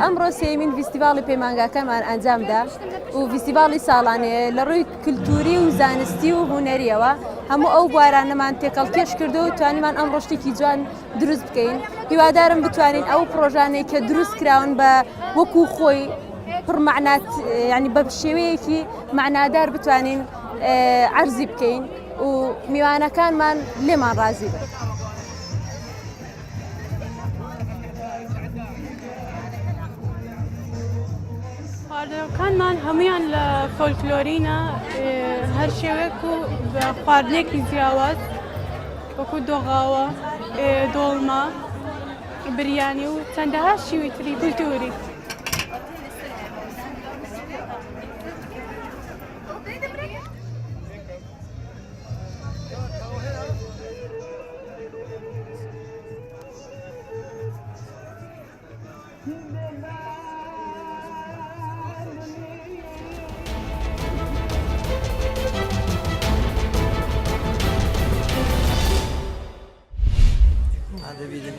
ئەمڕۆ سێمین فیستیڤاڵی پەیمانگاکەمان ئەنجامدا و فیستیڤاڵی ساڵانەیە لە ڕووی کلتوری و زانستی و هونەریەوە هەموو ئەو بوارانەمان تێکەڵکێش کردو و توانیمان ئەمڕۆ شتێکی جوان دروست بکەین. هیوادارم بتوانین ئەو پرۆژانەی کە دروست کراون بە وەکو خۆی پڕمەعنات ینی بە شێوەیەکی معنادار بتوانین عەرزی بکەین و میوانەکانمان لێمان ڕازی بن. خواردنەوەکانمان هەمویان لە فۆلکلۆرینە، هەر شێوەیەک و بە خواردنێکی جیاواز وەکو دۆغاوە، دۆڵما، بریانی و چەندەها شیوەی تری کولتوری. هذا بيدنا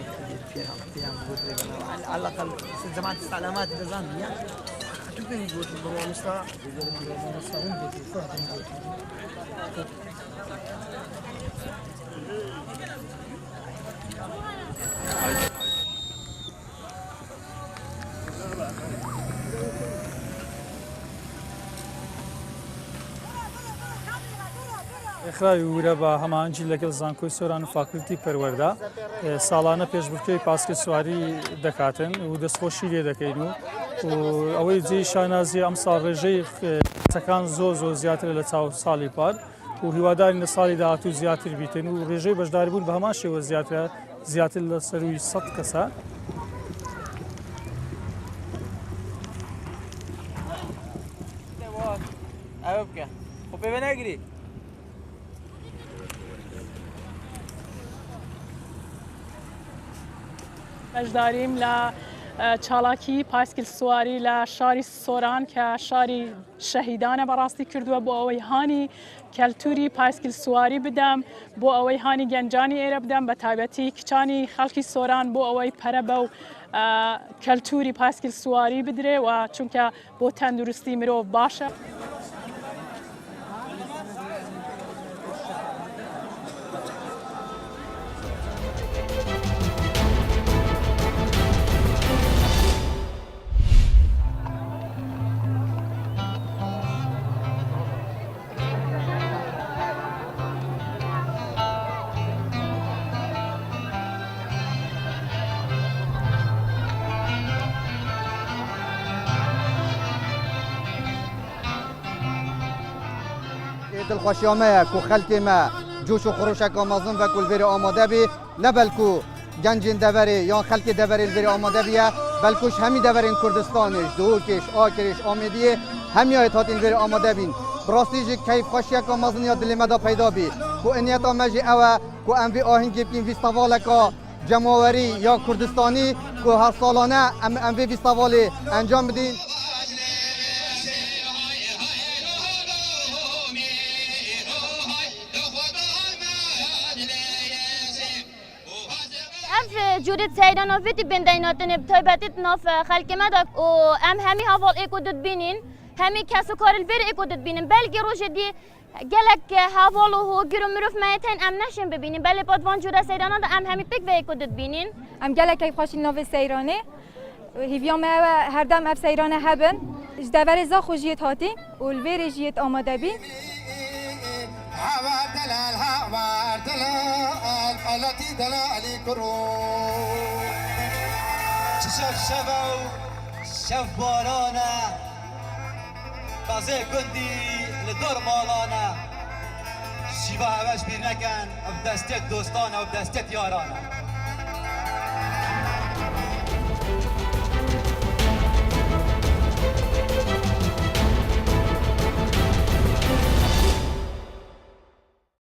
فيها على الأقل زمان استعلامات النظامية تقدر يقول بالمستوى اخراوی وورە بە هەمانجی لەگەڵ زانکۆی سۆران و فاکولتی پەروەردە ساڵانە پێشبڕکێی پاسکە سواری دەکاتن و دەستخۆشی لێ دەکەین و ئەوەی جێی شانازی ئەم ساڵ ڕێژەی قسەکان زۆر زیاتر لە چاو ساڵی پار و هیوادارین لە ساڵی داهاتوو زیاتر بیتن و ڕێژەی بەشداریبوون بە هەمان شێوە زیاتر لە سەروی 100 کەسە. ئەوە بکە خۆ پێ ناگری. بەشداریم لە چالاکی پایسکل سواری لە شاری سۆران کە شاری شەهیدانە بەڕاستی کردووە بۆ ئەوەی هانی کەلتوری پایسکل سواری بدەم، بۆ ئەوەی هانی گەنجانی ئێرە بدەم، بە تایبەتی کچانی خەڵکی سۆران بۆ ئەوەی پەرە بە و کەلتوری پایسکل سواری بدرێ و چونکە بۆ تەندروستی مرۆڤ باشە. دڵخۆشیامەیە و خەلکی me جوش و خڕوشێکە مەزن بە کولڤێری ئامادە بی نە بەلکو گەنجین دەڤەری یان خەلکی دەڤەری لڤێری ئامادە بیە بەلکوش هەمی دەڤەرین کوردستانیش دووکیش ئاکریش ئامێدیە هەمیایەت هاتین لڤێری ئامادە بین بڕاستیژی کەیف خۆشیەکە مەزن یا دلێمەدا پەیدا بی و ئەنیەتا مەژی ئەوە و ئەم vê ئاهینگی بکەین ڤیستاڤالێکا جەماوەری یا کوردستانی و هەر ساڵانە ئەم vê ڤیستاڤالê ئەنجام بدین. جورت سیدان آفیتی بندیناتن بتایبتیت ناف خلق مدک و همی حوال ایکو داد بینین همی کس و کار البر ایکو داد بینین بلکه روش دی گلک حوال و گرو مروف میتین نشن ببینین بله پادوان جورت سیدان دا همی پیک و ایکو داد بینین گلک ای خوشی ناف سیرانه هیویام هر دم اف سیرانه هبن جدور زا خوشیت هاتی و البر جیت آماده بین هوا دلال هوا دلال فلاتي دلالي كرو شف شفو شف بارانا بازه كندي لدور مالانا شيبا هواش بير نكن بدستك دوستانا وبدستك يارانا